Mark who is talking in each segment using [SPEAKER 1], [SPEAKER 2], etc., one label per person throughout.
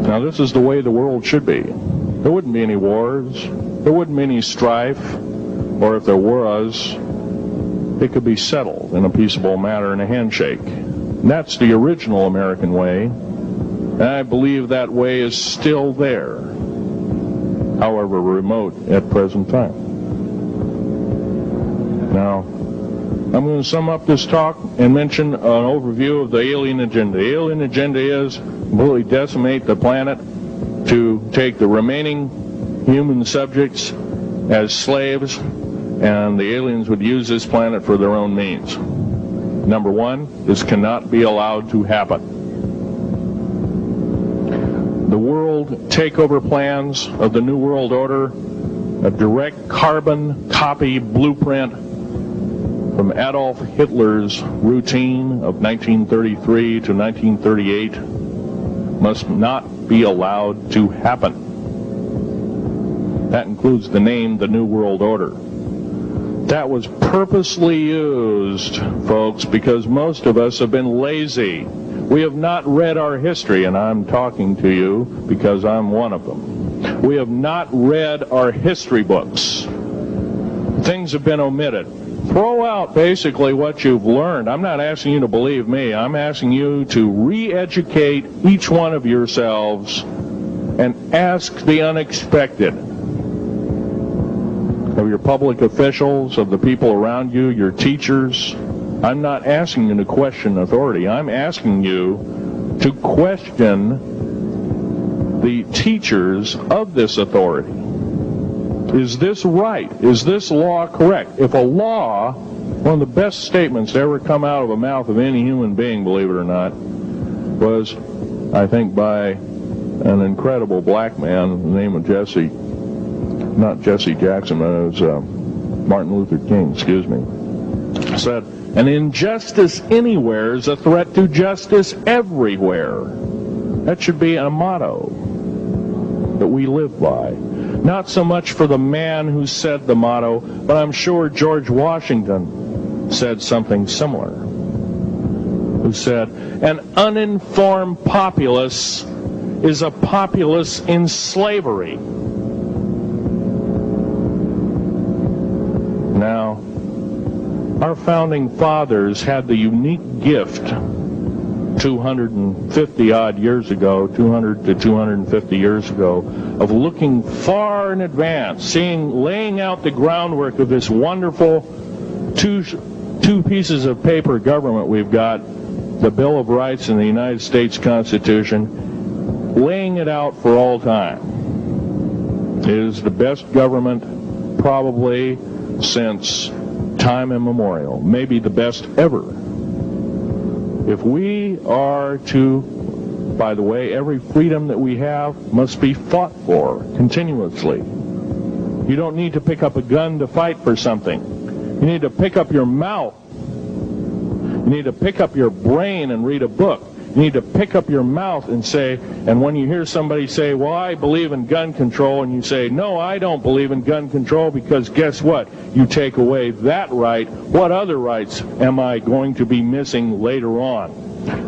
[SPEAKER 1] Now, this is the way the world should be. There wouldn't be any wars. There wouldn't be any strife. Or if there was, it could be settled in a peaceable manner in a handshake. And that's the original American way. And I believe that way is still there, however remote at present time. Now, I'm going to sum up this talk and mention an overview of the alien agenda. The alien agenda is completely decimate the planet, to take the remaining human subjects as slaves, and the aliens would use this planet for their own means. Number one, this cannot be allowed to happen. The world takeover plans of the New World Order, a direct carbon copy blueprint from Adolf Hitler's routine of 1933 to 1938, must not be allowed to happen. That includes the name, the New World Order. That was purposely used, folks, because most of us have been lazy. We have not read our history, and I'm talking to you because I'm one of them. We have not read our history books. Things have been omitted. Throw out basically what you've learned. I'm not asking you to believe me. I'm asking you to re-educate each one of yourselves and ask the unexpected of your public officials, of the people around you, your teachers. I'm not asking you to question authority. I'm asking you to question the teachers of this authority. Is this right? Is this law correct? If a law, one of the best statements to ever come out of the mouth of any human being, believe it or not, was, I think, by an incredible black man, the name of not Jesse Jackson, but it was Martin Luther King, excuse me, said, an injustice anywhere is a threat to justice everywhere. That should be a motto that we live by. Not so much for the man who said the motto, but I'm sure George Washington said something similar. Who said, an uninformed populace is a populace in slavery. Now, our founding fathers had the unique gift 250 odd years ago, 200 to 250 years ago, of looking far in advance, laying out the groundwork of this wonderful two pieces of paper government we've got, the Bill of Rights and the United States Constitution, laying it out for all time. It is the best government probably since time immemorial, maybe the best ever. If we are to, by the way, every freedom that we have must be fought for continuously. You don't need to pick up a gun to fight for something. You need to pick up your mouth. You need to pick up your brain and read a book. You need to pick up your mouth and say, and when you hear somebody say, well, I believe in gun control, and you say, no, I don't believe in gun control, because guess what? You take away that right. What other rights am I going to be missing later on?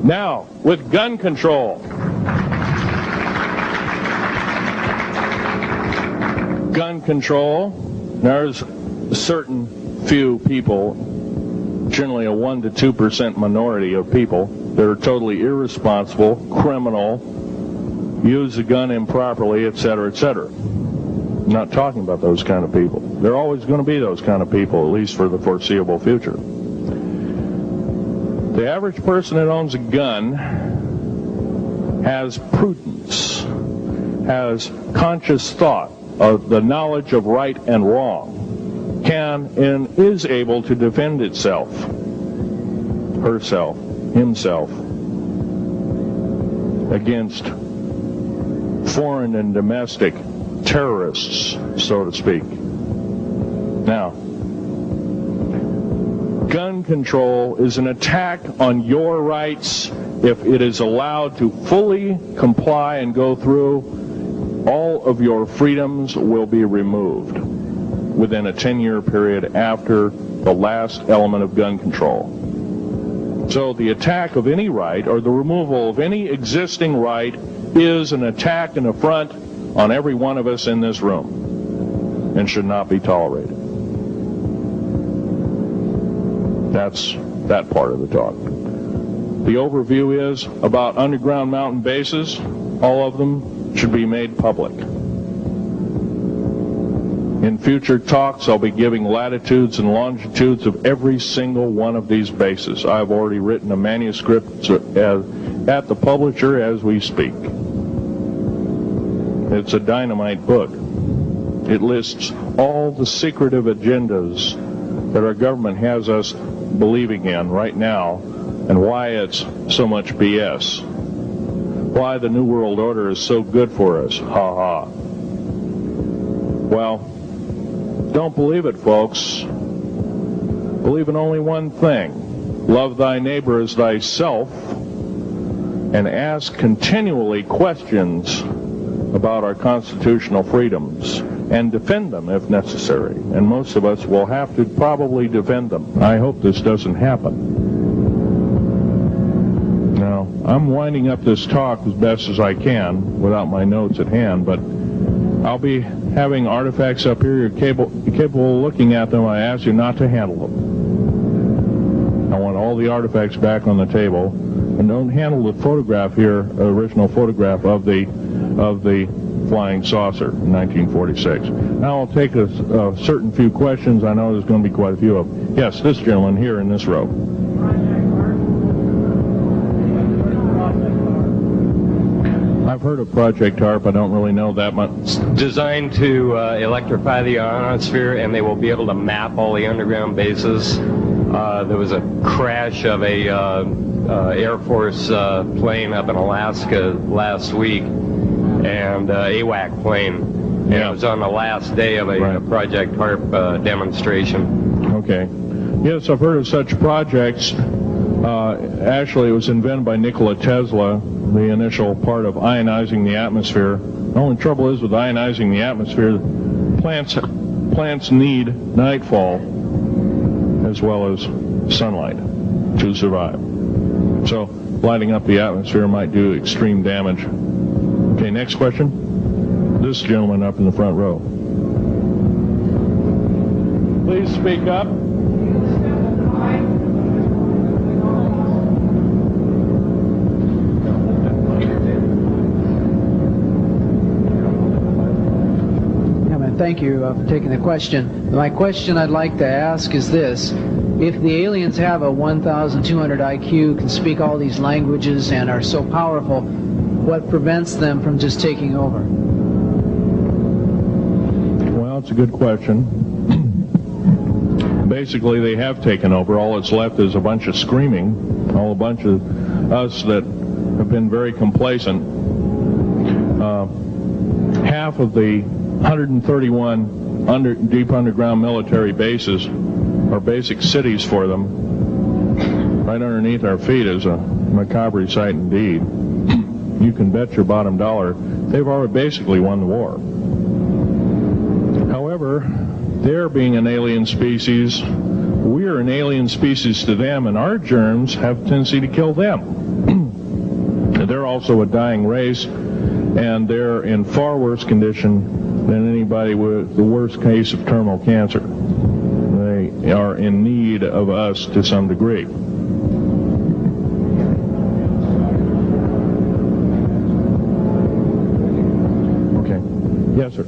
[SPEAKER 1] Now, with gun control, there's a certain few people, generally a 1 to 2% minority of people, that are totally irresponsible, criminal, use the gun improperly, etc., etc. I'm not talking about those kind of people. There are always going to be those kind of people, at least for the foreseeable future. The average person that owns a gun has prudence, has conscious thought of the knowledge of right and wrong, can and is able to defend itself, herself, himself, against foreign and domestic terrorists, so to speak. Now, gun control is an attack on your rights. If it is allowed to fully comply and go through, all of your freedoms will be removed within a 10-year period after the last element of gun control. So the attack of any right or the removal of any existing right is an attack and affront on every one of us in this room and should not be tolerated. That's that part of the talk. The overview is about underground mountain bases. All of them should be made public. In future talks, I'll be giving latitudes and longitudes of every single one of these bases. I've already written a manuscript at the publisher as we speak. It's a dynamite book. It lists all the secretive agendas that our government has us believing in right now and why it's so much BS. Why the New World Order is so good for us. Ha ha. Well, don't believe it, folks. Believe in only one thing. Love thy neighbor as thyself, and ask continually questions about our constitutional freedoms, and defend them if necessary. And most of us will have to probably defend them. I hope this doesn't happen. Now, I'm winding up this talk as best as I can without my notes at hand, but I'll be having artifacts up here. You're capable of looking at them. I ask you not to handle them. I want all the artifacts back on the table, and don't handle the photograph here, original photograph of the flying saucer in 1946. Now I'll take a certain few questions. I know there's going to be quite a few of them. Yes, this gentleman here in this row. I've heard of Project HARP. I don't really know that much.
[SPEAKER 2] It's designed to electrify the ionosphere, and they will be able to map all the underground bases. There was a crash of a Air Force plane up in Alaska last week, and AWAC plane. Yeah. It was on the last day of a Project HARP demonstration.
[SPEAKER 1] Okay. Yes, I've heard of such projects. Actually, it was invented by Nikola Tesla, the initial part of ionizing the atmosphere. The only trouble is with ionizing the atmosphere, plants need nightfall as well as sunlight to survive. So lighting up the atmosphere might do extreme damage. Okay, next question. This gentleman up in the front row. Please speak up.
[SPEAKER 3] Thank you for taking the question. My question I'd like to ask is this. If the aliens have a 1,200 IQ, can speak all these languages, and are so powerful, what prevents them from just taking over?
[SPEAKER 1] Well, it's a good question. Basically, they have taken over. All that's left is a bunch of screaming, a bunch of us that have been very complacent. Half of the 131 deep underground military bases are basic cities for them. Right underneath our feet is a macabre sight indeed. You can bet your bottom dollar they've already basically won the war. However, they're being an alien species, we're an alien species to them, and our germs have a tendency to kill them. They're also a dying race, and they're in far worse condition than anybody with the worst case of terminal cancer. They are in need of us to some degree. Okay. Yes, sir.